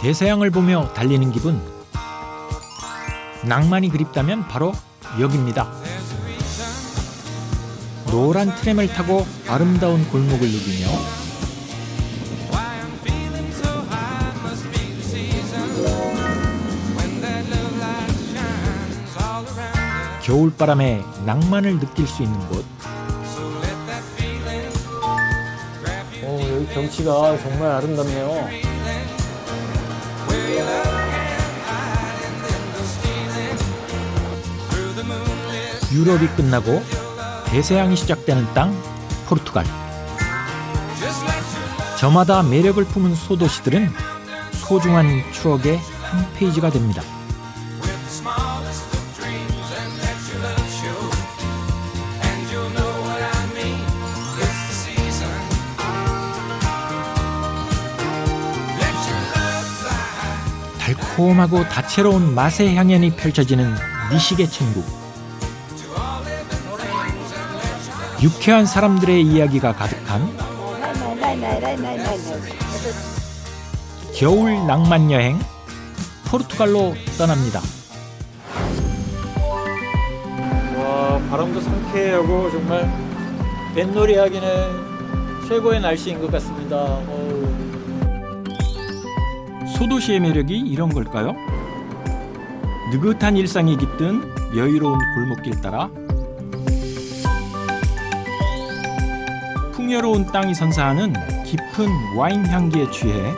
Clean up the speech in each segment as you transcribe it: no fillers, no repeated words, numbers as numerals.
대서양을 보며 달리는 기분. 낭만이 그립다면 바로 여기입니다. 노란 트램을 타고 아름다운 골목을 누비며 겨울바람에 낭만을 느낄 수 있는 곳. 여기 경치가 정말 아름답네요. 유럽이 끝나고 대서양이 시작되는 땅, 포르투갈. 저마다 매력을 품은 소도시들은 소중한 추억의 한 페이지가 됩니다. 달콤하고 다채로운 맛의 향연이 펼쳐지는 미식의 천국. 유쾌한 사람들의 이야기가 가득한 겨울 낭만 여행, 포르투갈로 떠납니다. 와, 바람도 상쾌하고 정말 뱃놀이 하기는 최고의 날씨인 것 같습니다. 소도시의 매력이 이런 걸까요? 느긋한 일상이 깃든 여유로운 골목길 따라 풍요로운 땅이 선사하는 깊은 와인 향기에 취해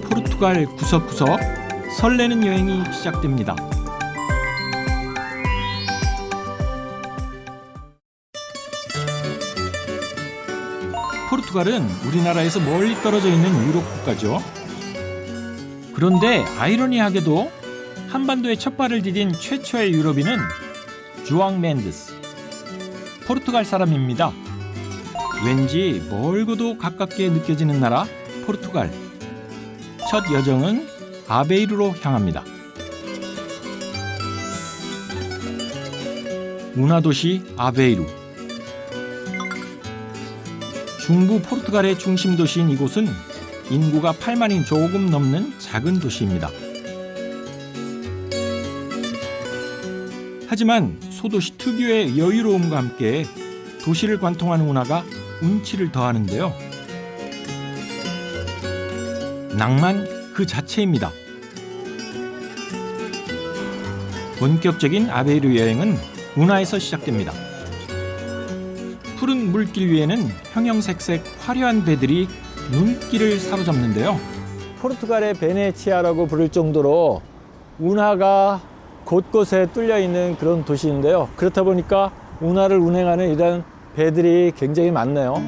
포르투갈 구석구석 설레는 여행이 시작됩니다. 포르투갈은 우리나라에서 멀리 떨어져 있는 유럽 국가죠. 그런데 아이러니하게도 한반도에 첫 발을 디딘 최초의 유럽인은 주앙 멘데스, 포르투갈 사람입니다. 왠지 멀고도 가깝게 느껴지는 나라 포르투갈. 첫 여정은 아베이루로 향합니다. 운하도시 아베이루. 중부 포르투갈의 중심 도시인 이곳은 인구가 8만이 조금 넘는 작은 도시입니다. 하지만 소도시 특유의 여유로움과 함께 도시를 관통하는 운하가 운치를 더하는데요. 낭만 그 자체입니다. 본격적인 아베이루 여행은 운하에서 시작됩니다. 푸른 물길 위에는 형형색색 화려한 배들이 눈길을 사로잡는데요. 포르투갈의 베네치아라고 부를 정도로 운하가 곳곳에 뚫려 있는 그런 도시인데요. 그렇다 보니까 운하를 운행하는 이런 배들이 굉장히 많네요.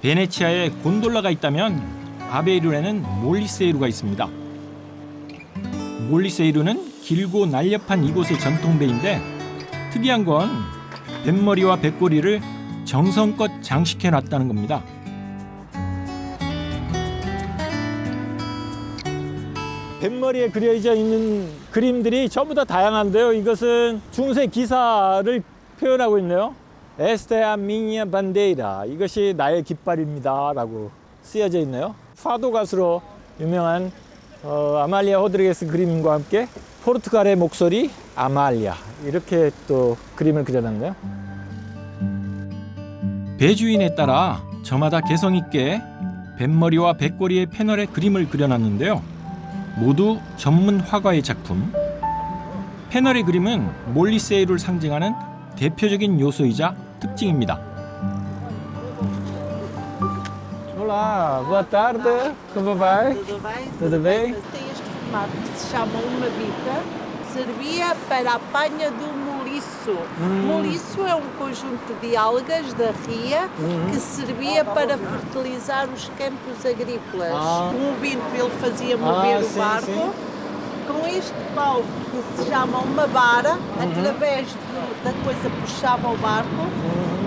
베네치아에 곤돌라가 있다면 아베이루에는 몰리세이루가 있습니다. 몰리세이루는 길고 날렵한 이곳의 전통배인데 특이한 건 뱃머리와 뱃꼬리를 정성껏 장식해 놨다는 겁니다. 뱃머리에 그려져 있는 그림들이 전부 다 다양한데요. 이것은 중세 기사를 표현하고 있네요. Esta é a minha bandeira. 이것이 나의 깃발입니다 라고 쓰여져 있네요. 파도 가수로 유명한 아말리아 호드리게스 그림과 함께 포르투갈의 목소리 아말리아, 이렇게 또 그림을 그려놨네요. 배주인에 따라 저마다 개성 있게 뱃머리와 뱃꼬리의 패널에 그림을 그려놨는데요. 모두 전문 화가의 작품. 패널의 그림은 몰리세이루를 상징하는 대표적인 요소이자 특징입니다. Olá, boa tarde. Como vai? Tudo bem? Tudo bem? Tem este formato que se chama uma bica. Servia para a apanha do moliço. Moliço é um conjunto de algas da ria que servia para fertilizar os campos agrícolas. Com o binto ele fazia mover o sim, barco. sim. Com este pau que se chama uma vara, através da coisa puxava o barco.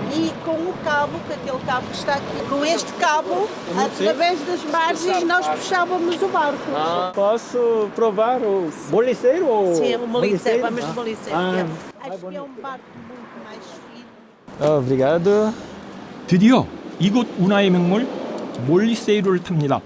E com o cabo, que aquele cabo que está aqui, com este cabo, através das margens, nós puxávamos o barco. Posso provar o moliceiro? Ou Sim, o moliceiro, vamos Ah. de moliceiro. Ah. Acho que é um barco muito mais fino. Obrigado. 드디어 이곳 운하의 명물 몰리세이루를 tab니다.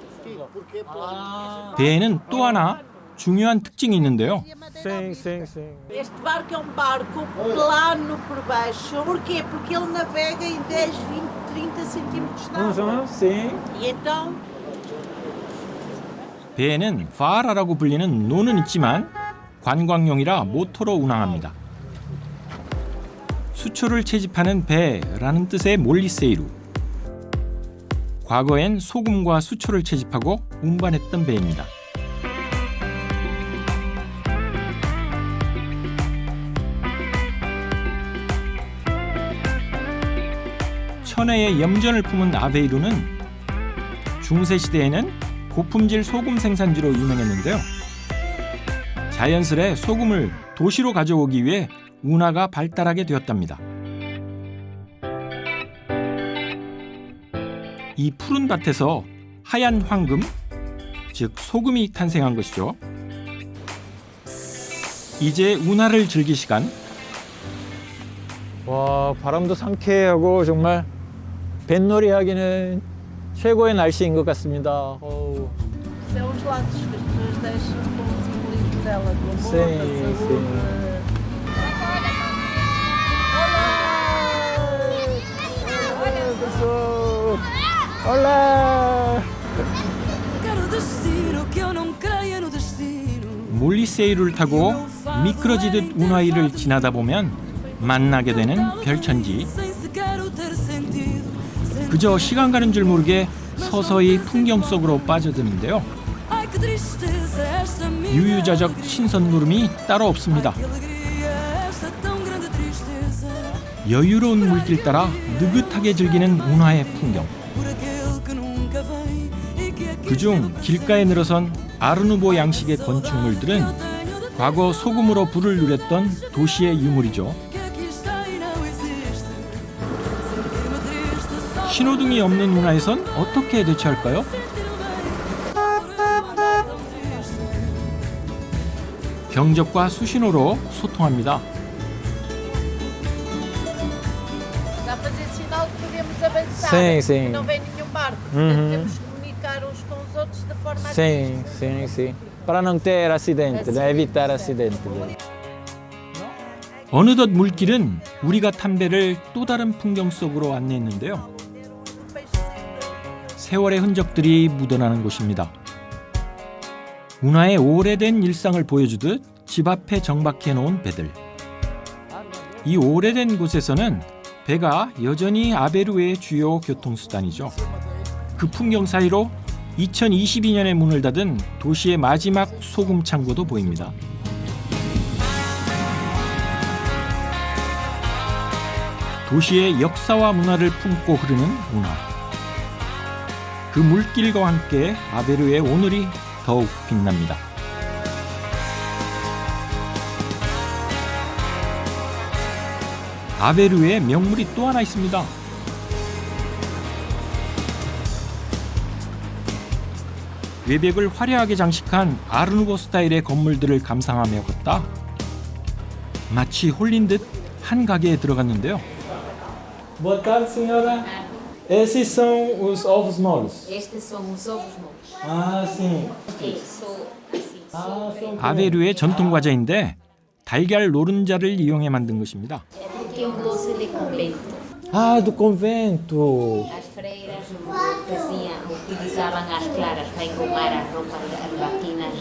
배에는 또 하나 중요한 특징이 있는데요. Sim, sim, sim. Este barco é um barco plano por baixo. Porquê? Porque ele navega em 10, 20, 30 centímetros de água. Sim. E então, 배에는 파라라고 불리는 노는 있지만 관광용이라 모터로 운항합니다. 수초를 채집하는 배라는 뜻의 몰리세이루. 과거엔 소금과 수초를 채집하고 운반했던 배입니다. 천혜의 염전을 품은 아베이루는 중세 시대에는 고품질 소금 생산지로 유명했는데요. 자연스레 소금을 도시로 가져오기 위해 운하가 발달하게 되었답니다. 이 푸른 밭에서 하얀 황금, 즉 소금이 탄생한 것이죠. 이제 운하를 즐길 시간. 와, 바람도 상쾌하고 정말 뱃놀이 하기는 최고의 날씨인 것 같습니다. 어우. são os laços que as pessoas deixam com o simbolismo dela, do amor, Sim, da saúde. sim. Olá! Quero destino que eu não creia no destino. 몰리세이루를 타고 미끄러지듯 운하위를 지나다 보면 만나게 되는 별천지. Sem sequer o ter sentido. 그저 시간 가는 줄 모르게 서서히 풍경 속으로 빠져드는데요. Ai que tristeza esta minha. 유유자적 신선 구름이 따로 없습니다. Que alegria esta tão grande tristeza. 여유로운 물길 따라 느긋하게 즐기는 운하의 풍경. Por aquele que nunca vem e que aqui 그중 길가에 늘어선 아르누보 양식의 건축물들은 과거 소금으로 불을 누렸던 도시의 유물이죠. que aqui está e não existe. Sentir-me triste só 신호등이 없는 운하에선 어떻게 대처할까요? 경적과 수신호로 소통합니다. Está a fazer sinal que podemos avançar. Sim, sim. Que não vem nenhum barco. Uhum. Portanto, temos que comunicar uns com os outros de forma a Sim, sim, sim. Para não ter acidente, né? Evitar acidente. né? 어느덧 물길은 우리가 탄 배를 또 다른 풍경 속으로 안내했는데요. o peixe sempre. 세월의 흔적들이 묻어나는 곳입니다. 운하의 오래된 일상을 보여주듯 집 앞에 정박해 놓은 배들. 이 오래된 곳에서는 배가 여전히 아베루의 주요 교통수단이죠. 그 풍경 사이로 2022년에 문을 닫은 도시의 마지막 소금 창고도 보입니다. 도시의 역사와 문화를 품고 흐르는 운하. 그 물길과 함께 아베루의 오늘이 더욱 빛납니다. 아베루에 명물이 또 하나 있습니다. 외벽을 화려하게 장식한 아르누보 스타일의 건물들을 감상하며 걷다 마치 홀린 듯 한 가게에 들어갔는데요. Boa tarde, senhora. Esses são os ovos moles. Estes são os ovos moles. Ah, sim. É só assim. Ah, são 아베루의 전통 과자인데 달걀 노른자를 이용해 만든 것입니다. Que é um doce de convento. Ah, do convento. As freiras faziam, utilizavam as claras para engomar as roupas, as batinas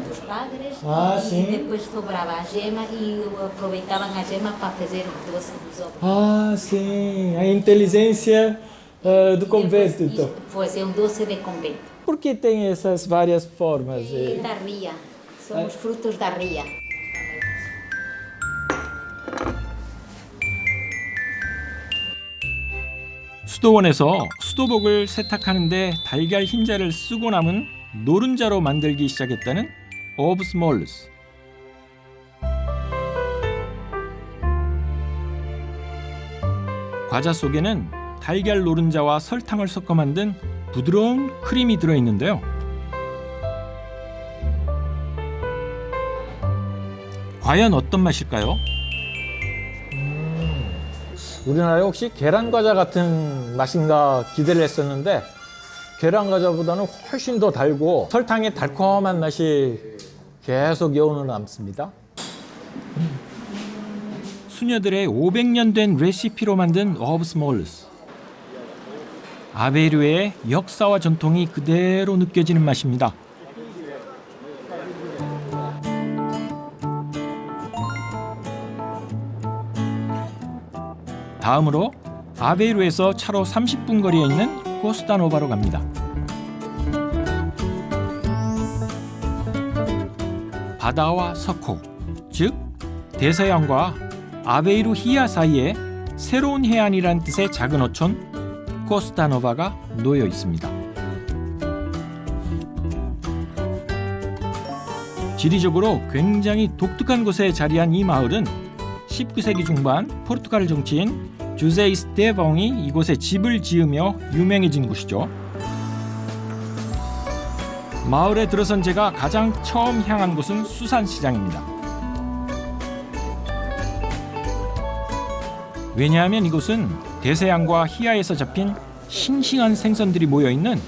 dos padres. Ah, E sim. depois sobrava a gema e aproveitavam a gema para fazer o doce dos ovos. Ah, sim. A inteligência do convento, então. Pois é um doce de convento. Por que tem essas várias formas? E da ria. São os frutos da ria. 수도원에서 수도복을 세탁하는데 달걀 흰자를 쓰고 남은 노른자로 만들기 시작했다는 오브스 몰루스. 과자 속에는 달걀 노른자와 설탕을 섞어 만든 부드러운 크림이 들어있는데요. 과연 어떤 맛일까요? 우리나라에 혹시 계란 과자 같은 맛인가 기대를 했었는데 계란 과자보다는 훨씬 더 달고 설탕의 달콤한 맛이 계속 여운을 남습니다. 수녀들의 500년 된 레시피로 만든 어브스몰스. 아베이루의 역사와 전통이 그대로 느껴지는 맛입니다. 다음으로 아베이루에서 차로 30분 거리에 있는 코스타노바로 갑니다. 바다와 석호, 즉 대서양과 아베이루 히야 사이에 새로운 해안이란 뜻의 작은 어촌 코스타노바가 놓여 있습니다. 지리적으로 굉장히 독특한 곳에 자리한 이 마을은 19세기 중반 포르투갈 정치인 주세 이스테방이 이곳에 집을 지으며 유명해진 곳이죠. 마을에 들어선 제가 가장 처음 향한 곳은 수산시장입니다. 왜냐하면 이곳은 대서양과 히야에서 잡힌 싱싱한 생선들이 모여있는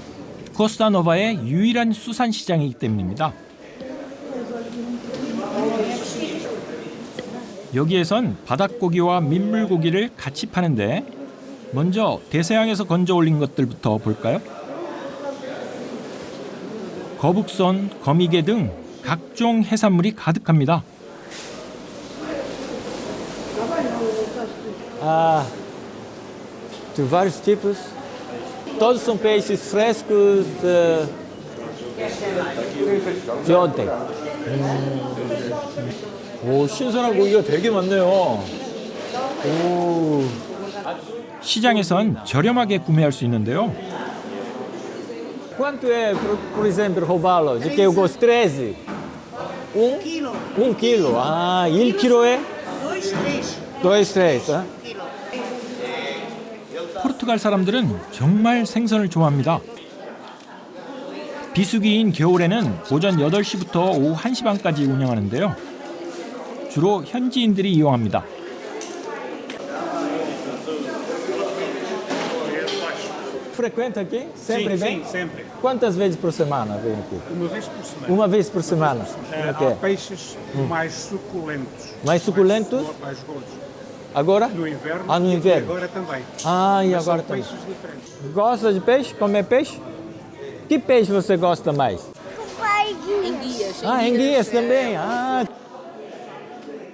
코스타노바의 유일한 수산시장이기 때문입니다. 여기에선 바닷고기와 민물고기를 같이 파는데 먼저 대서양에서 건져 올린 것들부터 볼까요? 거북선, 거미개 등 각종 해산물이 가득합니다. De vários tipos. Todos são peixes frescos de ontem. 오, 신선한 고기가 되게 많네요. 오. 시장에선 저렴하게 구매할 수 있는데요. Quanto é, por exemplo, roubá-lo? De que eu gosto? 13? Quilo. 1 quilo. Ah, 1 quilo é? 2, 3. 포르투갈 사람들은 정말 생선을 좋아합니다. 비수기인 겨울에는 오전 8시부터 오후 1시 반까지 운영하는데요. 주로 현지인들이 이용합니다. Frequenta aqui? Sempre Sim, vem? sim, sempre. Quantas vezes por semana vem aqui? Uma vez por semana. Uma vez por semana. Há Ok. peixes mais suculentos. Mais suculentos? Mais gordos. Agora? No inverno. Ah, no e inverno. agora também. Ah, e Mas agora são também. peixes diferentes. Gosta de peixe? Comer peixe? Que peixe você gosta mais? Enguias. Ah, enguias também. Ah,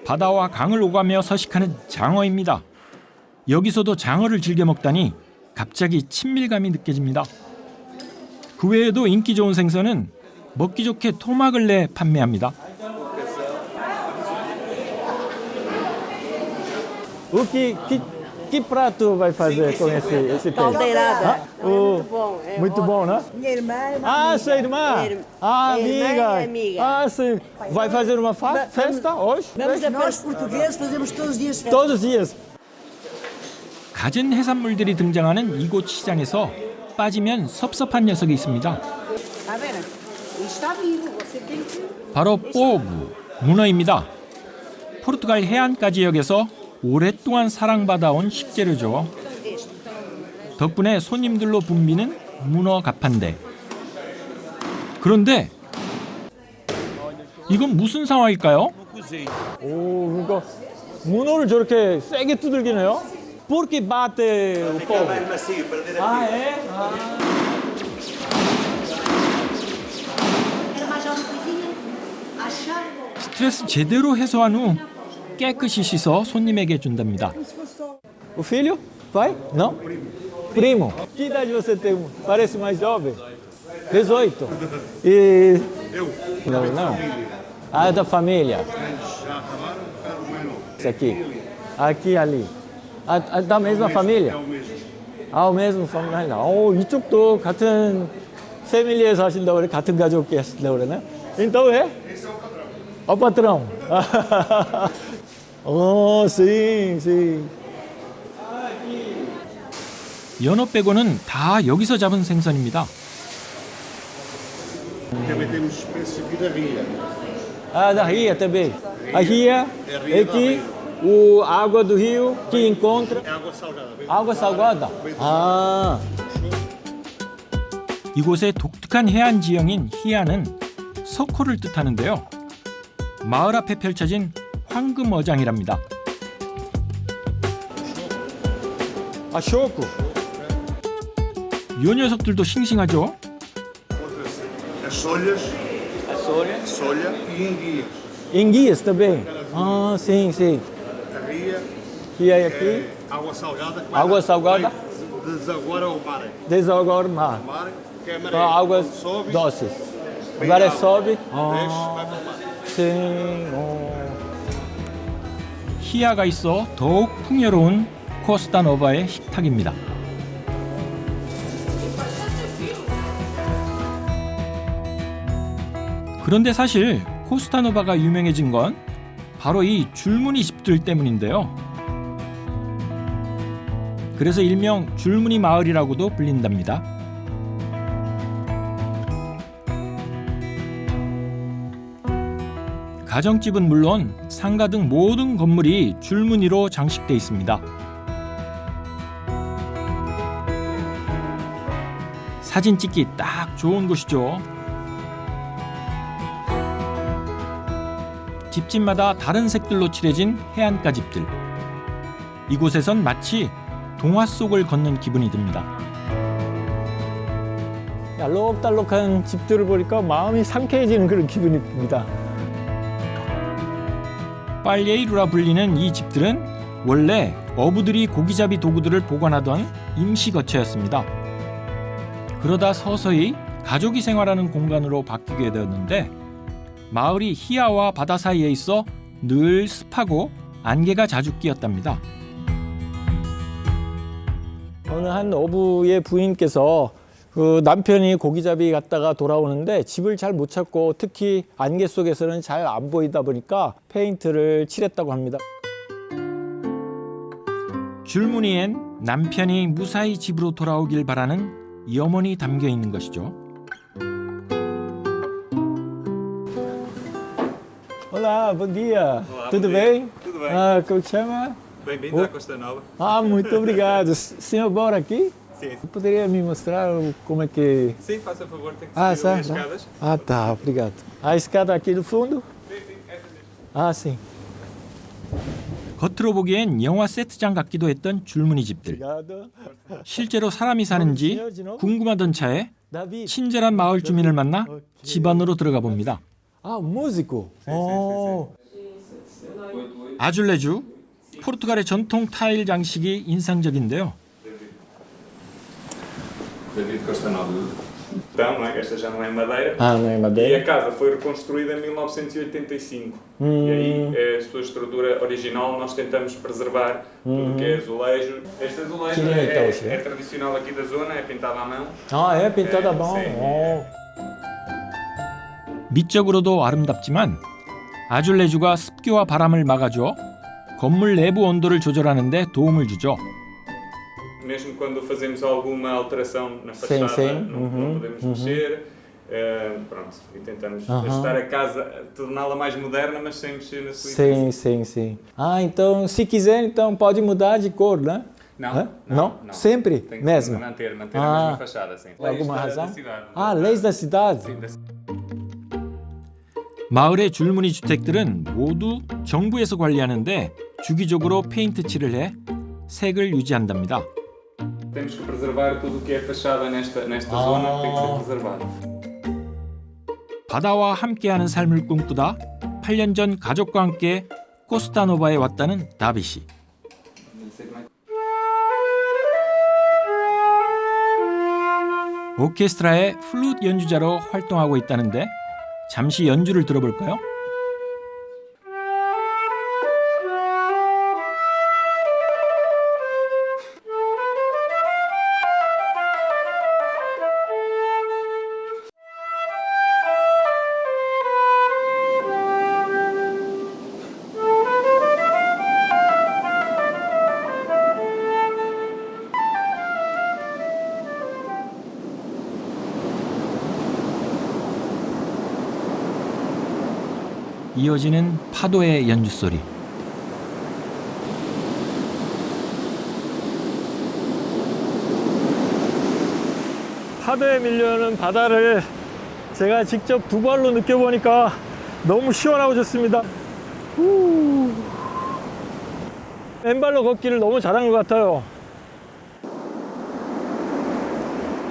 바다와 강을 오가며 서식하는 장어입니다. 여기서도 장어를 즐겨 먹다니 갑자기 친밀감이 느껴집니다. 그 외에도 인기 좋은 생선은 먹기 좋게 토막을 내 판매합니다. que prato vai fazer com esse peixe? Caldeirada. Muito bom, né? Minha irmã é uma Ah, amiga. sua irmã? Irmã. Ah, Irmã amiga. e amiga. Ah, sim. Vai fazer uma festa hoje? Nós portugueses fazemos todos os dias festa. Todos os dias. 갖은 해산물들이 등장하는 이곳 시장에서 빠지면 섭섭한 녀석이 있습니다. Está a ver? Isto está vivo, você tem que... 바로 뽀구, 문어입니다. 포르투갈 해안가 지역에서 오랫동안 사랑받아온 식재료죠. 덕분에 손님들로 붐비는 문어 가판대. 그런데 이건 무슨 상황일까요? 오, 그러니까 문어를 저렇게 세게 두들기네요. Por que bate o povo? Ah, é? Ah. 스트레스 제대로 해소한 후 깨끗이 씻어 손님에게 준답니다. O filho? Pai? Não? Primo. Que idade você tem? Parece mais jovem. 18. E... Não, não. Ah, é da família. Esse aqui. Aqui e ali. Ah, da mesma família? 아, o mesmo família. 이쪽도 같은 패밀리에서 하신다고 그래? 같은 가족끼리 하신다고 그러나? Então é? Ó o patrão. Oh, sim, sim. 연어 빼고는 다 여기서 잡은 생선입니다. Também temos espécies aqui da ria. Ah, da ria também. A ria é que a água do rio que encontra É água salgada. Bem água salgada. Ah, 이곳의 독특한 해안 지형인 히아는 석호를 뜻하는데요. 마을 앞에 펼쳐진 황금어장이랍니다. 아, 쇼크. 요 녀석들도 싱싱하죠. As solhas, A solha. solha e enguias. Enguias também. Ah, sim, sim. A ria E aí aqui, é água salgada. Que vai Água salgada. Desaguar ao mar. desagora o mar. Mar, que é maré. Então, águas Quando sobe, doces. vem Agora água. sobe. Desce, Ah, vai para o mar. sim. 히아가 있어 더욱 풍요로운 코스타노바의 식탁입니다. 그런데 사실 코스타노바가 유명해진 건 바로 이 줄무늬 집들 때문인데요. 그래서 일명 줄무늬 마을이라고도 불린답니다. 가정집은 물론 상가 등 모든 건물이 줄무늬로 장식돼 있습니다. 사진 찍기 딱 좋은 곳이죠. 집집마다 다른 색들로 칠해진 해안가 집들. 이곳에선 마치 동화 속을 걷는 기분이 듭니다. 알록달록한 집들을 보니까 마음이 상쾌해지는 그런 기분이 듭니다. 빨예이루라 불리는 이 집들은 원래 어부들이 고기잡이 도구들을 보관하던 임시 거처였습니다. 그러다 서서히 가족이 생활하는 공간으로 바뀌게 되었는데 마을이 히아와 바다 사이에 있어 늘 습하고 안개가 자주 끼었답니다. 어느 한 어부의 부인께서 그 남편이 고기잡이 갔다가 돌아오는데 집을 잘 못 찾고 특히 안개 속에서는 잘 안 보이다 보니까 페인트를 칠했다고 합니다. 줄무늬엔 남편이 무사히 집으로 돌아오길 바라는 염원이 담겨 있는 것이죠. Olá, bom dia. Olá, Tudo bom bem? dia. Tudo bem. Ah, como que chama? Bem-vindo à Costa Nova. Ah, muito obrigado. O senhor mora aqui? Sim, Poderia me mostrar como é que... sim, faça favor, tem que Ah, subir ali as sabe? escadas. Ah, tá, obrigado. A escada aqui no fundo? Sim, sim, essa mesmo. Ah, sim. 겉으로 보기엔 영화 세트장 같기도 했던 줄무늬 집들. Obrigado. 실제로 사람이 사는지 궁금하던 차에 Davi. 친절한 마을 주민을 만나 집 안으로 들어가 봅니다. Ah, músico? Oh. 아줄레주, 포르투갈의 전통 타일 장식이 인상적인데요. David Costa Nova. Então, não é? Esta já não é madeira. Ah, não é E a madeira? casa foi reconstruída em 1985. E aí, a sua estrutura original, nós tentamos preservar tudo o que é azulejo. Este azulejo Que lindo está hoje, é tradicional aqui da zona, é pintado à mão. Ah, é pintada à mão. Sim. Oh. 미적으로도 아름답지만 아줄레주가 습기와 바람을 막아줘 건물 내부 온도를 조절하는 데 도움을 주죠. Mesmo quando fazemos alguma alteração na Sim, fachada, sim. não podemos mexer. Pronto, e tentamos ajustar a casa, torná-la mais moderna, mas sem mexer na sua Sim, sim, sim. Ah, então, se quiser, então pode mudar de cor, né? Não, Hã? não, não. Sempre? Tem que Mesmo? manter a Ah. mesma fachada, sim. Alguma Leis razão? Da cidade. Ah, leis da cidade? Sim, da 마을의 줄무늬 주택들은 모두 정부에서 관리하는데 주기적으로 페인트 칠을 해 색을 유지한답니다. Temos que preservar tudo o que é fachada nesta zona, tem que ser preservado. 바다와 함께하는 삶을 꿈꾸다 8년 전 가족과 함께 코스타노바에 왔다는 다비 씨. 오케스트라의 플룻 연주자로 활동하고 있다는데 잠시 연주를 들어볼까요? 이어지는 파도의 연주 소리. 파도에 밀려오는 바다를 제가 직접 두 발로 느껴보니까 너무 시원하고 좋습니다. 맨발로 걷기를 너무 잘한 것 같아요.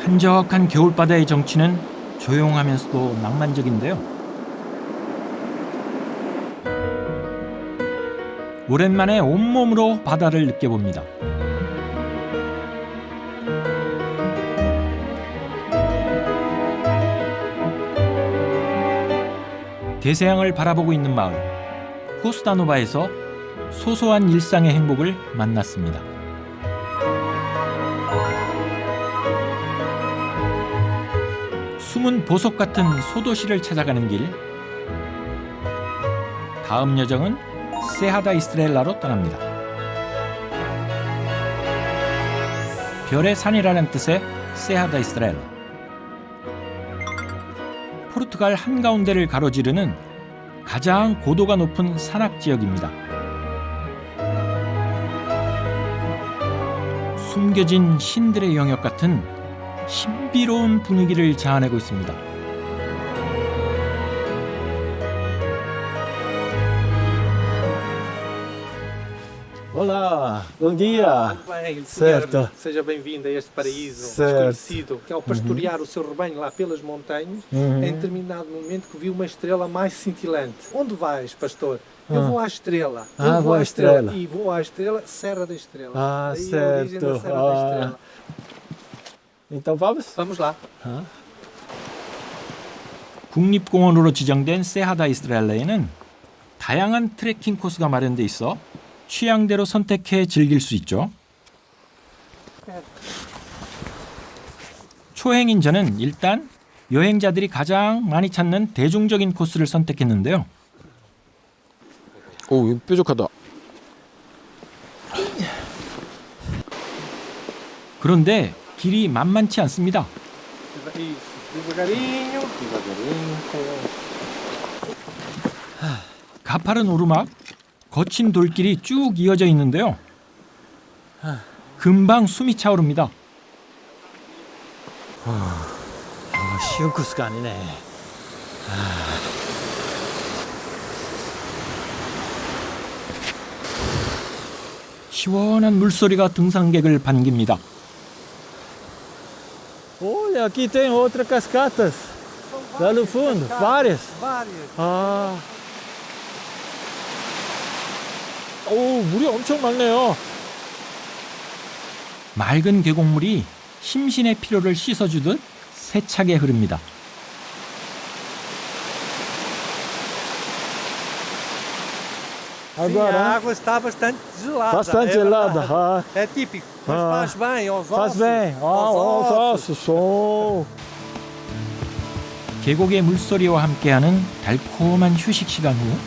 한적한 겨울바다의 정취는 조용하면서도 낭만적인데요. 오랜만에 온몸으로 바다를 느껴봅니다. 대서양을 바라보고 있는 마을 코스타노바에서 소소한 일상의 행복을 만났습니다. 숨은 보석 같은 소도시를 찾아가는 길. 다음 여정은 세하다 이스트렐라로 떠납니다. 별의 산이라는 뜻의 세하다 이스트렐라. 포르투갈 한가운데를 가로지르는 가장 고도가 높은 산악 지역입니다. 숨겨진 신들의 영역 같은 신비로운 분위기를 자아내고 있습니다. Olá, bom dia. Bem, Certo. Guilherme, seja bem-vindo a este paraíso Certo. desconhecido, que ao pastorear o seu rebanho lá pelas montanhas, em determinado momento que viu uma estrela mais cintilante. Onde vais, pastor? Eu vou à estrela. Eu Ah, vou vou à à estrela. estrela. E vou à estrela, Serra da Estrela. Ah, Daí a origem da certo. Serra da Estrela. Então vamos? Vamos lá. 국립공원으로 지정된 세하다 이스트렐라에는 다양한 트레킹 코스가 마련돼 있어 취향대로 선택해 즐길 수 있죠. 초행인 저는 일단 여행자들이 가장 많이 찾는 대중적인 코스를 선택했는데요. 오, 이거 뾰족하다. 그런데 길이 만만치 않습니다. Isso. Devagarinho. 가파른 오르막, 거친 돌길이 쭉 이어져 있는데요. 금방 숨이 차오릅니다. 쉬운 코스가 아니네. 시원한 물소리가 등산객을 반깁니다. Olha, aqui tem outras cascatas. Lá no fundo, várias. Várias. 아. 오, 물이 엄청 맑네요. 맑은 계곡물이 심신의 피로를 씻어주듯 세차게 흐릅니다. Sim, a Agora, água está bastante gelada. bastante é gelada. verdade. Ah, É típico, mas Ah. faz bem aos faz ossos. bem. Ah, aos ossos. ossos, som. 계곡의 물소리와 함께하는 달콤한 휴식 시간 후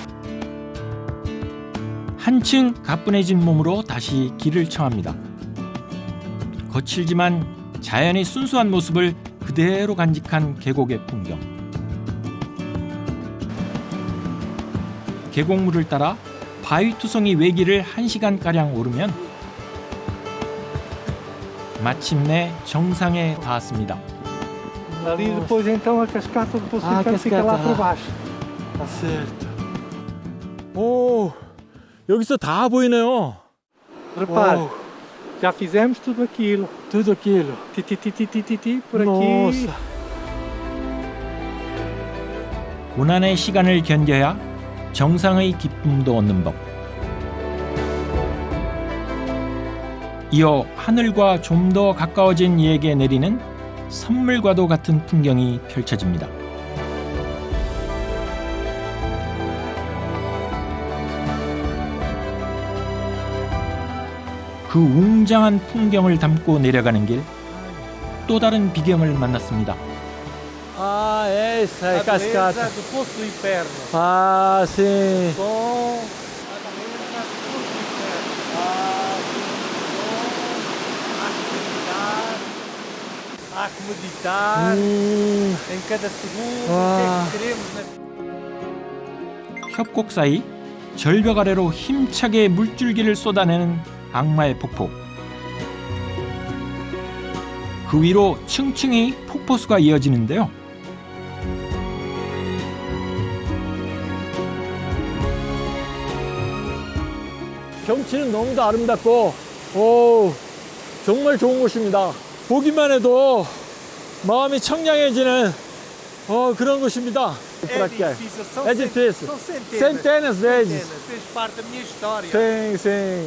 한층 가뿐해진 몸으로 다시 길을 청합니다. 거칠지만 자연의 순수한 모습을 그대로 간직한 계곡의 풍경. 계곡물을 따라 바위투성이 외길을 1시간가량 오르면 마침내 정상에 닿았습니다. Ali depois então a cascata do Poço Ah, Inferno fica lá cascata. por baixo. Tá certo. 오, 여기서 다 보이네요. Repare, Uau. já fizemos tudo aquilo. Tudo aquilo. Ti, por aqui. Nossa. 고난의 시간을 견뎌야 정상의 기쁨도 얻는 법. 이어 하늘과 좀 더 가까워진 이에게 내리는 선물과도 같은 풍경이 펼쳐집니다. 그 웅장한 풍경을 담고 내려가는 길, 또 다른 비경을 만났습니다. Ah, essa é A a cascata. beleza do Poço do Inferno. Ah, sim. Som. Há que meditar em cada segundo. O que é que queremos na 협곡 사이 절벽 아래로 힘차게 물줄기를 쏟아내는 악마의 폭포. 그 위로 층층이 폭포수가 이어지는데요. 경치는 너무도 아름답고 오, 정말 좋은 곳입니다. 보기만 해도 마음이 청량해지는 그런 곳입니다. Edifício. Centenas vezes. Fez parte da minha história. 생, 생.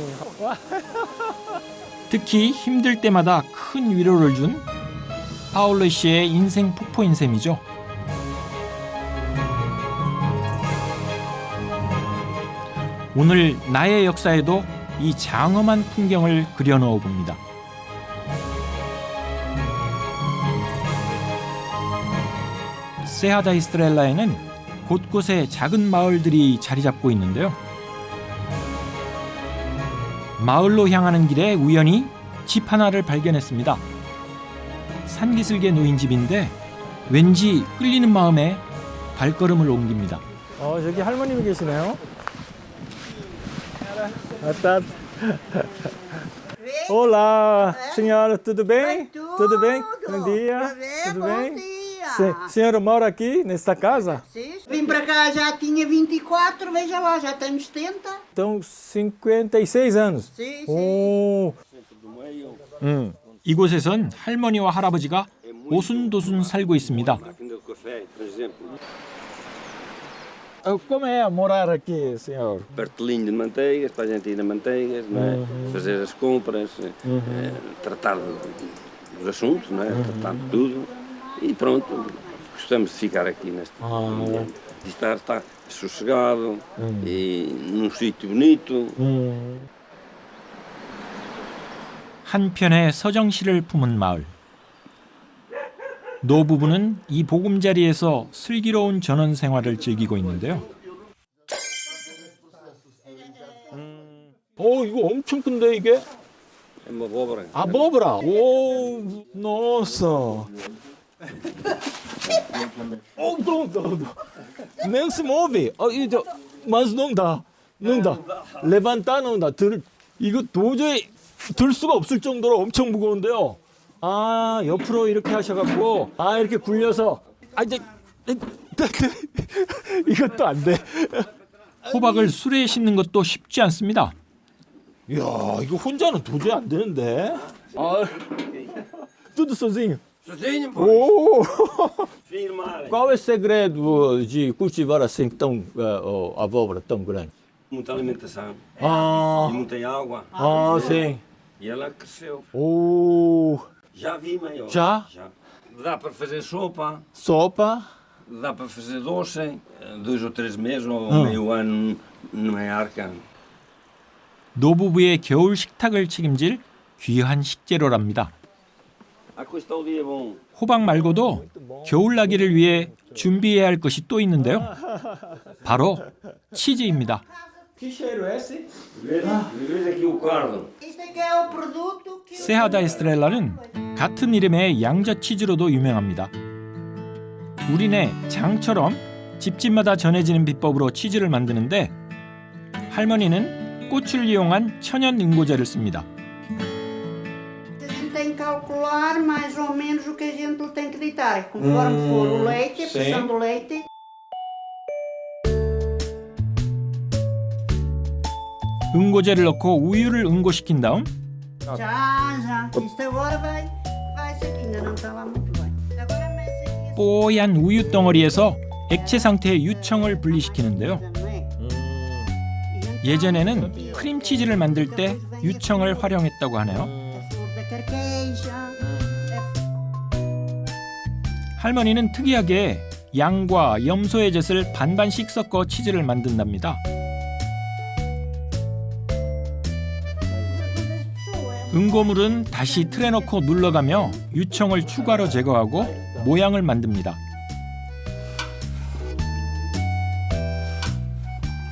특히 힘들 때마다 큰 위로를 준 파울로 씨의 인생 폭포인 셈이죠. 오늘 나의 역사에도 이 장엄한 풍경을 그려넣어 봅니다. 세하 다 이스트렐라에는 곳곳에 작은 마을들이 자리 잡고 있는데요. 마을로 향하는 길에 우연히 집 하나를 발견했습니다. 산기슭에 놓인 집인데 왠지 끌리는 마음에 발걸음을 옮깁니다. 저기 할머님이 계시네요. 왔다. Olá, senhora, tudo bem? Tudo bem? Bom dia. Tudo bem? Senhora mora aqui nesta casa? Vim para cá já tinha 24, veja lá, já temos 70. Então, 56 anos. Sim, sim. 오. 이곳에선 할머니와 할아버지가 오순도순 살고 있습니다. Como é morar aqui, senhor? Partelinho de manteigas, para a gente ir a manteigas, não é? Fazer as compras, tratar dos assuntos, não é? Tratar de tudo. E pronto, gostamos de ficar aqui neste ambiente. De estar sossegado e num sítio bonito. 한편의 서정시를 품은 마을. 노 부부는 이 보금자리에서 슬기로운 전원 생활을 즐기고 있는데요. 이거 엄청 큰데 이게? É uma abóbora. Abóbora. 오, nossa. Nem se move. Mas não dá. Não dá. Levantar não dá. 이거 도저히 들 수가 없을 정도로 엄청 무거운데요. 옆으로 이렇게 하셔갖고 이렇게 굴려서 이제 이것도 안 돼. 호박을 술에 싣는 것도 쉽지 않습니다. 이야, 이거 혼자는 도저히 안 되는데. Tudo sozinho. Sozinho, pô. Firmar. Qual é o segredo de cultivar assim tão abóbora tão grande? Muita alimentação. E muita água. Sim. E ela cresceu. Já vi maior. Já? Dá para fazer sopa. Sopa? Dá para fazer doce. 2 ou 3 meses ou meio ano numa arca. 노부부의 겨울 식탁을 책임질 귀한 식재료랍니다. 호박 말고도 겨울나기를 위해 준비해야 할 것이 또 있는데요. 바로 치즈입니다. 세하 다 이스트렐라는 같은 이름의 양젓 치즈로도 유명합니다. 우리네 장처럼 집집마다 전해지는 비법으로 치즈를 만드는데 할머니는 꽃을 이용한 천연 응고제를 씁니다. A gente tem que calcular mais ou menos o que a gente tem que deitar. Conforme for o leite, a pressão do leite. 응고제를 넣고 우유를 응고시킨 다음 Já. Isto agora vai-se aqui, ainda não está lá muito bem. Agora mexe aqui. 뽀얀 우유 덩어리에서 액체 상태의 유청을 분리시키는데요. 예전에는 크림치즈를 만들 때 유청을 활용했다고 하네요. 할머니는 특이하게 양과 염소의 젖을 반반씩 섞어 치즈를 만든답니다. 응고물은 다시 틀에 넣고 눌러가며 유청을 추가로 제거하고 모양을 만듭니다.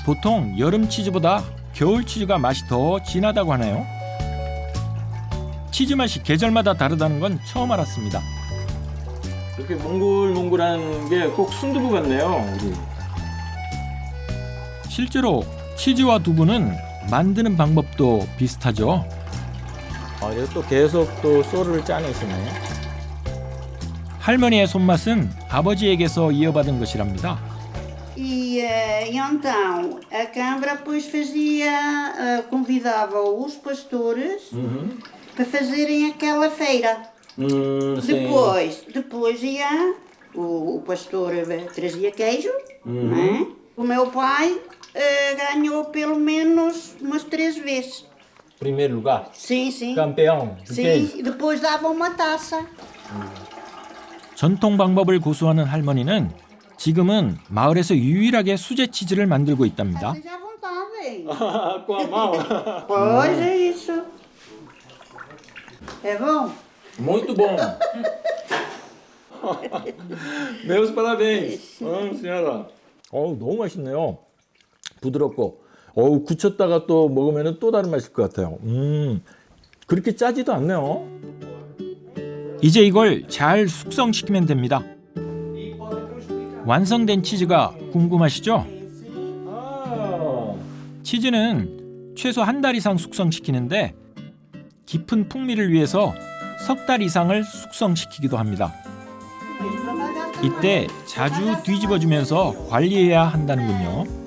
보통 여름 치즈보다 겨울 치즈가 맛이 더 진하다고 하네요. 치즈 맛이 계절마다 다르다는 건 처음 알았습니다. 이렇게 몽글몽글한 게 꼭 순두부 같네요. 실제로 치즈와 두부는 만드는 방법도 비슷하죠. 이거 또 계속 또 소를 짜내시네. 할머니의 손맛은 아버지에게서 이어받은 것이랍니다. E então a Câmara depois fazia, convidava os pastores para fazerem aquela feira. Depois ia, o pastor trazia queijo, não é? O meu pai ganhou pelo menos umas 3 vezes. Primeiro lugar. Sim, sim. Campeão. Sim, e depois dava uma taça. 전통 방법을 고수하는 할머니는 지금은 마을에서 유일하게 수제 치즈를 만들고 있답니다. Esteja à vontade. Com a mão. Pois é isso. É bom? Muito bom. Meus parabéns. senhora. 너무 맛있네요. 부드럽고. 굳혔다가 또 먹으면 또 다른 맛일 것 같아요. 그렇게 짜지도 않네요. 이제 이걸 잘 숙성시키면 됩니다. 완성된 치즈가 궁금하시죠? 치즈는 최소 1달 이상 숙성시키는데 깊은 풍미를 위해서 석 달 이상을 숙성시키기도 합니다. 이때 자주 뒤집어주면서 관리해야 한다는군요.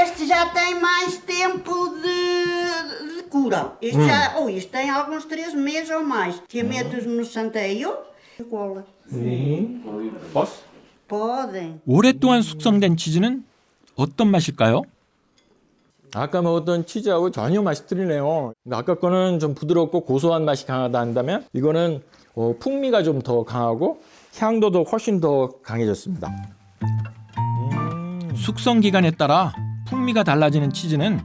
Este já tem mais tempo de cura. Isto tem alguns 3 meses ou mais. Que metes no santeio e cola. Posso? Podem. 오랫동안 숙성된 치즈는 어떤 맛일까요? 아까 먹었던 치즈하고 전혀 맛이 틀리네요. 아까 거는 좀 부드럽고 고소한 맛이 강하다 한다면 이거는 풍미가 좀 더 강하고 향도도 훨씬 더 강해졌습니다. 숙성 기간에 따라 풍미가 달라지는 치즈는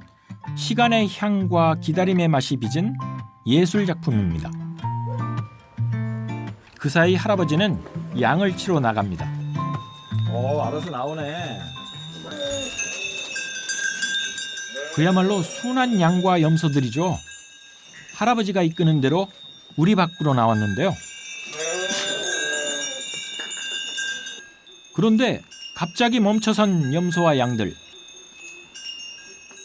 시간의 향과 기다림의 맛이 빚은 예술 작품입니다. 그 사이 할아버지는 양을 치러 나갑니다. 알아서 나오네. 그야말로 순한 양과 염소들이죠. 할아버지가 이끄는 대로 우리 밖으로 나왔는데요. 그런데 갑자기 멈춰선 염소와 양들.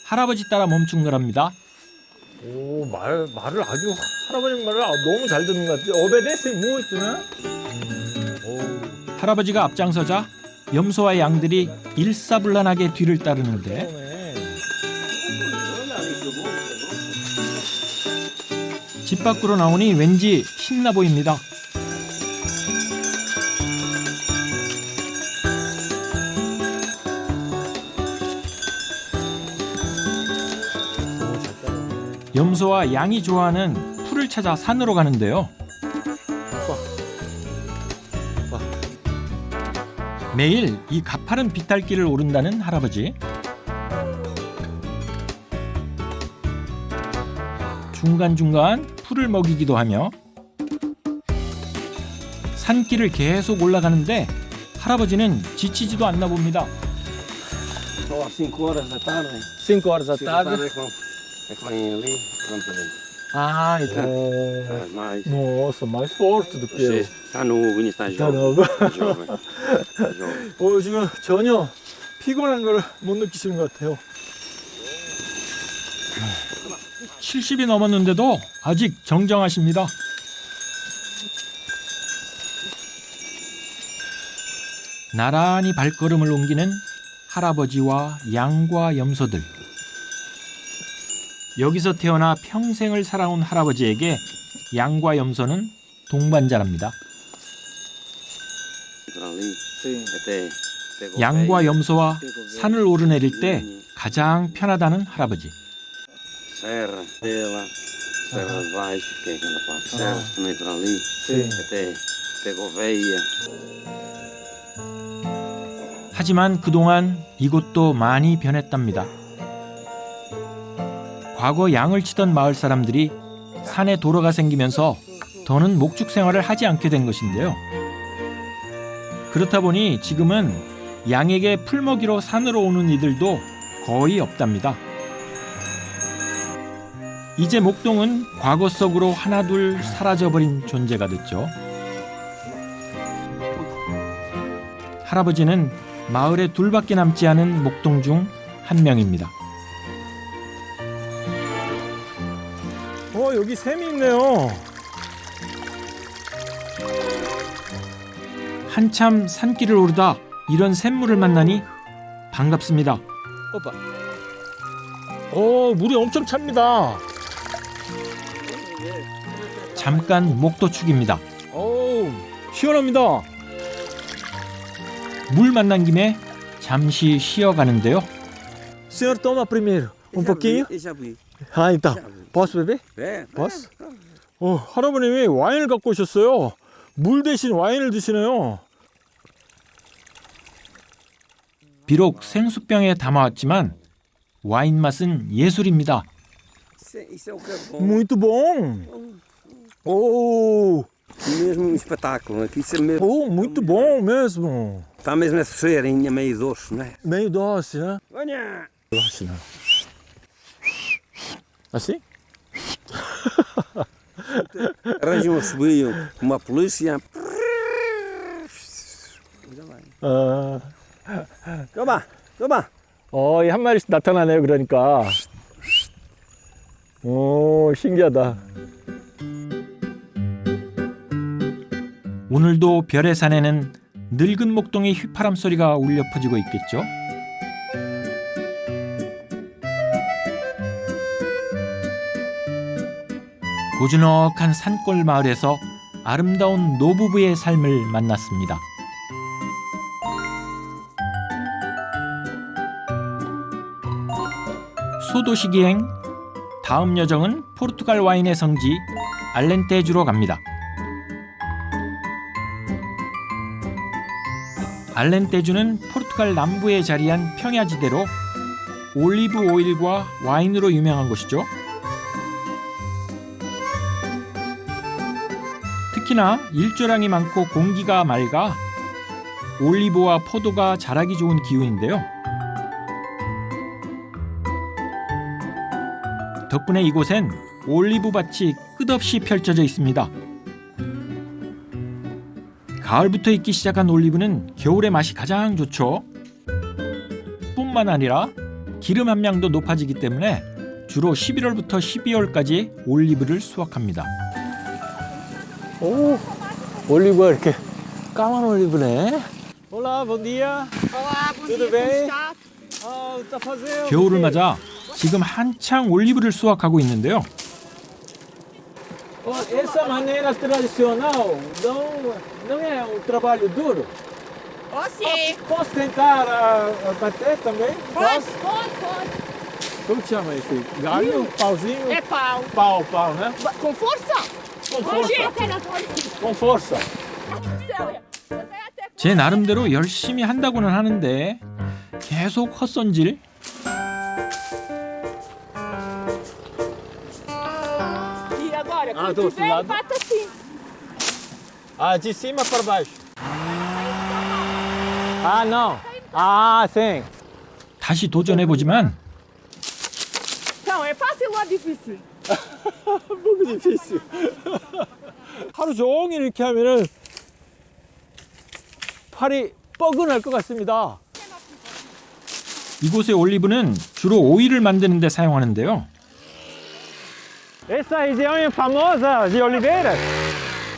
할아버지 따라 멈춘 거랍니다. 말을 아주 할아버님 말을 너무 잘 듣는 것 같아요. 오베데스 무엇이나? 할아버지가 앞장서자 염소와 양들이 일사불란하게 뒤를 따르는데 집 밖으로 나오니 왠지 신나 보입니다. 염소와 양이 좋아하는 풀을 찾아 산으로 가는데요. 매일 이 가파른 비탈길을 오른다는 할아버지. 중간중간 풀을 먹이기도 하며 산길을 계속 올라가는데 할아버지는 지치지도 않나 봅니다. 5 horas da tarde. 5 horas da tarde. É que vêm ali, vamos para dentro. então. Mais. Nossa, mais forte do que eu. Está novo, ainda está Tá jovem. novo. Está jovem. Está jovem. 지금 전혀 피곤한 걸 못 느끼시는 것 같아요. 70이 넘었는데도 아직 정정하십니다. 나란히 발걸음을 옮기는 할아버지와 양과 염소들. 여기서 태어나 평생을 살아온 할아버지에게 양과 염소는 동반자랍니다. 양과 염소와 산을 오르내릴 때 가장 편하다는 할아버지. Serra dela, Serra de Baixo, que é aquela parte, Serra também para ali, até Gouveia. 하지만 그동안 이곳도 많이 변했답니다. 과거 양을 치던 마을 사람들이 산에 도로가 생기면서 더는 목축 생활을 하지 않게 된 것인데요. 그렇다 보니 지금은 양에게 풀 먹이로 산으로 오는 이들도 거의 없답니다. 이제 목동은 과거 속으로 하나둘 사라져버린 존재가 됐죠. 할아버지는 마을에 둘밖에 남지 않은 목동 중 한 명입니다. 여기 샘이 있네요. 한참 산길을 오르다 이런 샘물을 만나니 반갑습니다. 오빠. 물이 엄청 찹니다. 잠깐 목도축입니다. 시원합니다. 물 만난 김에 잠시 쉬어가는데요. Senhor, toma primeiro um pouquinho. Já vi. Ah, então. Posso beber? É, Posso? 할아버님이 와인을 갖고 오셨어요. 물 대신 와인을 드시네요. 비록 생수병에 담아왔지만 와인 맛은 예술입니다. Isso é o que é bom. Muito bom. Mesmo um espetáculo. Aqui isso é mesmo. Muito bom mesmo. Está mesmo essa cheirinha meio doce, não é? Meio doce, né? Olha! Assim? Arranjam um assobio com uma polícia. Toma, toma. 이 한 마리씩 나타나네요. 그러니까. 신기하다. 오늘도 별의 산에는 늙은 목동의 휘파람 소리가 울려 퍼지고 있겠죠. 고즈넉한 산골 마을에서 아름다운 노부부의 삶을 만났습니다. 소도시기행 다음 여정은 포르투갈 와인의 성지 알렌테주로 갑니다. 알렌테주는 포르투갈 남부에 자리한 평야지대로 올리브 오일과 와인으로 유명한 곳이죠. 특히나 일조량이 많고 공기가 맑아 올리브와 포도가 자라기 좋은 기후인데요. 덕분에 이곳엔 올리브 밭이 끝없이 펼쳐져 있습니다. 가을부터 익기 시작한 올리브는 겨울에 맛이 가장 좋죠. 뿐만 아니라 기름 함량도 높아지기 때문에 주로 11월부터 12월까지 올리브를 수확합니다. 올리브가 이렇게 까만 올리브네. Olá, bom dia. Olá, bom Tudo dia, bem? como está? O que está fazendo? 겨울을 맞아 지금 한창 올리브를 수확하고 있는데요. Essa maneira tradicional não é um trabalho duro? Sim. Posso tentar bater também? Pode. Como que chama esse? Galho? Pauzinho? É pau. Pau, né? Com força. Com força. Com força. 제 나름대로 열심히 한다고는 하는데 계속 헛손질. E agora, Ah, quando do outro tiver, lado? bate assim. De cima para baixo. Não. Sim. 다시 도전해보지만 Então, é fácil ou difícil? Um pouco difícil. 하루 종일 이렇게 하면은 팔이 뻐근할 것 같습니다. 이곳의 올리브는 주로 오일을 만드는 데 사용하는데요. Essa região é famosa de oliveiras?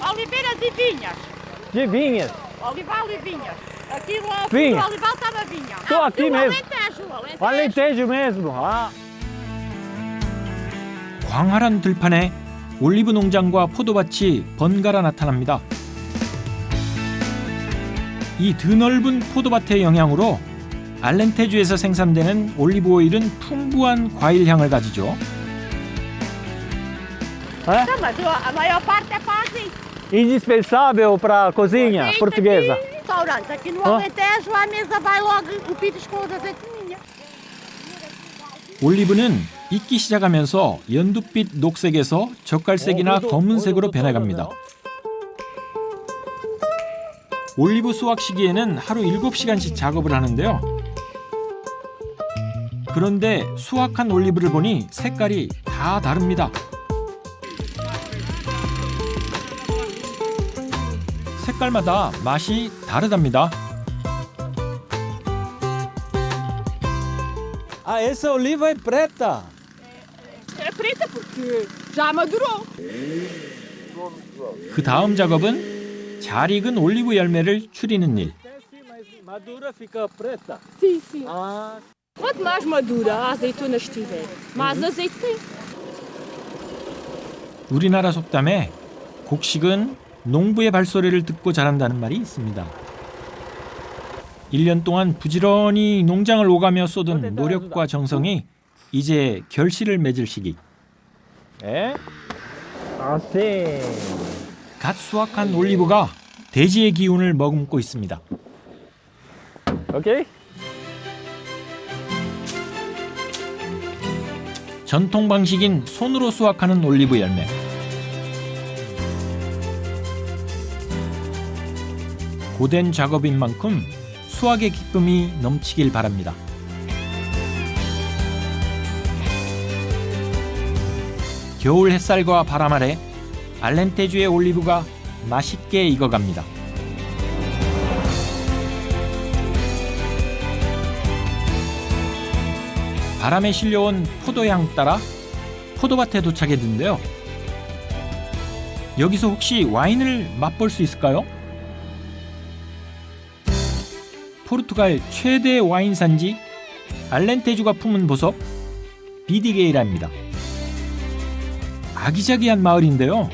Oliveiras e vinhas. De vinhas. Olival e vinhas. Aqui o Vinha. olival está na vinha. Tô aqui mesmo. Alentejo. Alentejo mesmo. 광활한 들판에 올리브 농장과 포도밭이 번갈아 나타납니다. 이 드넓은 포도밭의 영향으로 알렌테주에서 생산되는 올리브 오일은 풍부한 과일 향을 가지죠. Não, mas a maior parte é para assim. Indispensável para a cozinha portuguesa. Restaurante. Aqui no Alentejo, à mesa vai logo o pires com as azeitoninhas. 올리브는 익기 시작하면서 연두빛 녹색에서 젓갈색이나 검은색으로 변해갑니다. 올리브 수확 시기에는 하루 7시간씩 작업을 하는데요. 그런데 수확한 올리브를 보니 색깔이 다 다릅니다. 색깔마다 맛이 다르답니다. Essa oliva é preta. É preta porque Já madurou. 그 다음 작업은 잘 익은 올리브 열매를 추리는 일. Madura fica preta. Sim, sim. Quanto mais madura a azeitona estiver, mais azeite tem. 우리나라 속담에 곡식은 농부의 발소리를 듣고 자란다는 말이 있습니다. 1년 동안 부지런히 농장을 오가며 쏟은 노력과 정성이 이제 결실을 맺을 시기. É? Assim. 갓 수확한 올리브가 대지의 기운을 머금고 있습니다. Ok? 전통 방식인 손으로 수확하는 올리브 열매. 고된 작업인 만큼 수확의 기쁨이 넘치길 바랍니다. 겨울 햇살과 바람 아래 알렌테주의 올리브가 맛있게 익어갑니다. 바람에 실려온 포도향 따라 포도밭에 도착했는데요. 여기서 혹시 와인을 맛볼 수 있을까요? 포르투갈 최대 와인 산지 알렌테주가 품은 보석 비디게이라입니다. 아기자기한 마을인데요.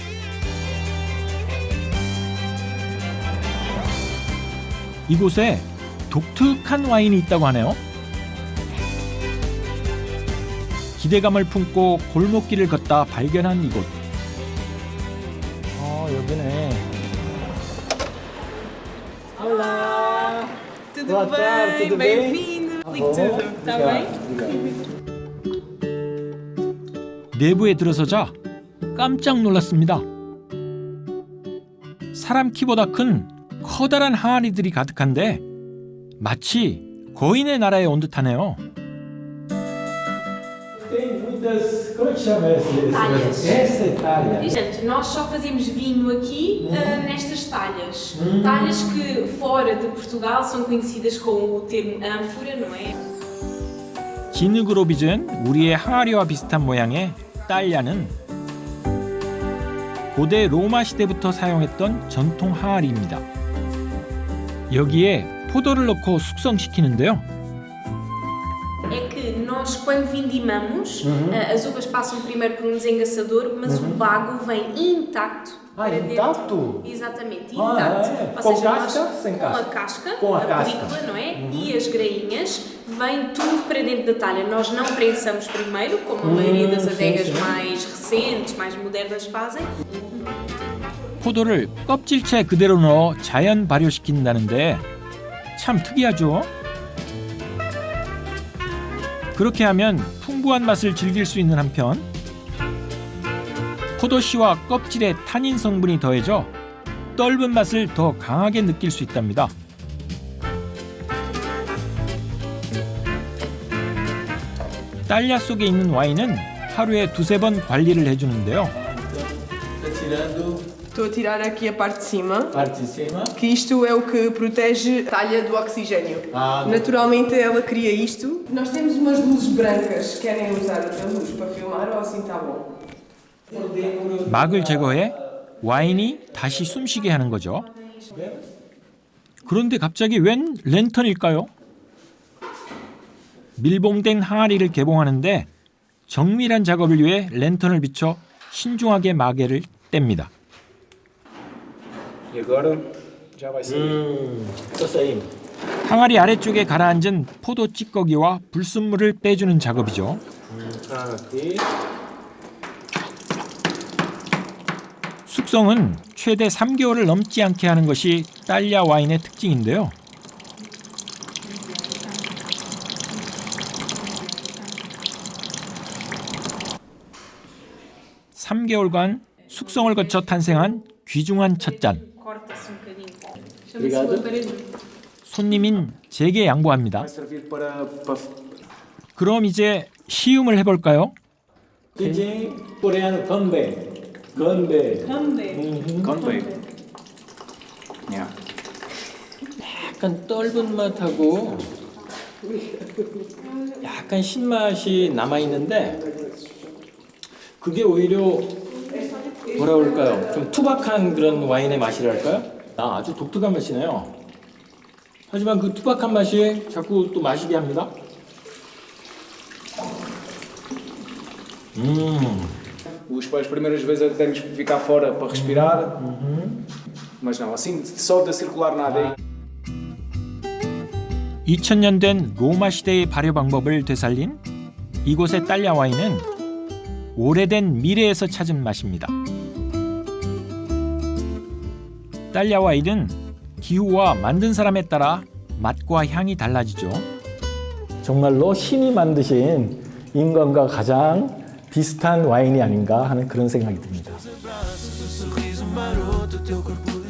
이곳에 독특한 와인이 있다고 하네요. 기대감을 품고 골목길을 걷다 발견한 이곳. 여기네. Olá. Tudo Boa tarde, bem? tudo bem? Bem-vindo. Ligue tudo. Está bem? 내부에 들어서자 깜짝 놀랐습니다. 사람 키보다 큰 커다란 항아리들이 가득한데 마치 거인의 나라에 온 듯하네요. Tem muitas. Como é que chama esse? Talhas. Essa é talha. Portanto, nós só fazemos vinho aqui nestas talhas. Talhas que fora de Portugal são conhecidas com o termo ânfora, não é? 진흙으로 빚은 우리의 항아리와 비슷한 모양의 딸야는 고대 로마 시대부터 사용했던 전통 항아리입니다. 여기에 포도를 넣고 숙성시키는데요. É que nós, quando vindimamos, as uvas passam primeiro por um desengaçador, mas o bago vem intacto. para intacto? dentro. Exatamente, intacto. É. Ou Com seja, casca? nós, Sem com casca? a casca, Com a a casca. película, não é? E as grainhas, vem tudo para dentro da talha. Nós não prensamos primeiro, como a maioria das adegas mais recentes, mais modernas fazem. 포도를 껍질째 그대로 넣어 자연 발효시킨다는데 참 특이하죠? 그렇게 하면 풍부한 맛을 즐길 수 있는 한편 포도씨와 껍질에 타닌 성분이 더해져 떫은 맛을 더 강하게 느낄 수 있답니다. 딸야 속에 있는 와인은 하루에 2-3번 관리를 해주는데요. Estou a tirar aqui a parte de cima. Parte de cima. Que isto é o que protege a talha do oxigênio. Naturalmente ela cria isto. Nós temos umas luzes brancas. Querem usar outra luz para filmar ou assim está bom? 막을 제거해 와인이 다시 숨쉬게 하는 거죠. 그런데 갑자기 웬 랜턴일까요? 밀봉된 항아리를 개봉하는데 정밀한 작업을 위해 랜턴을 비춰 신중하게 마개를 뗍니다. 항아리 아래쪽에 가라앉은 포도 찌꺼기와 불순물을 빼주는 작업이죠. 숙성은 최대 3개월을 넘지 않게 하는 것이 딸야 와인의 특징인데요. (3개월간) 숙성을 거쳐 탄생한 귀중한 찻잔. 손님인 제게 양보합니다. 그럼 이제 시음을 해볼까요? 약간 떫은 맛하고 약간 신맛이 남아 있는데 그게 오히려 뭐라 그럴까요? 좀 투박한 그런 와인의 맛이랄까요? 아주 독특한 맛이네요. 하지만 그 투박한 맛이 자꾸 또 마시게 합니다. As primeiras vezes até temos que ficar fora para respirar, mas não, assim só de circular nada. 2000년 된 로마 시대의 발효 방법을 되살린 이곳의 딸야 와인은 오래된 미래에서 찾은 맛입니다. 딸야 와인은 기후와 만든 사람에 따라 맛과 향이 달라지죠. 정말로 신이 만드신 인간과 가장 비슷한 와인이 아닌가 하는 그런 생각이 듭니다.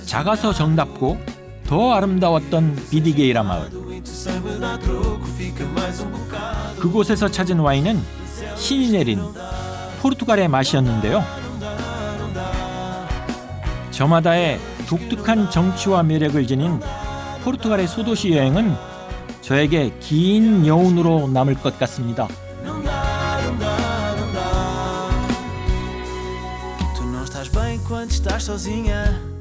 작아서 정답고 더 아름다웠던 비디게이라 마을. 그곳에서 찾은 와인은 신이 내린 포르투갈의 맛이었는데요. 저마다의 독특한 정치와 매력을 지닌 포르투갈의 소도시 여행은 저에게 긴 여운으로 남을 것 같습니다. Tu não estás bem quando estás sozinha.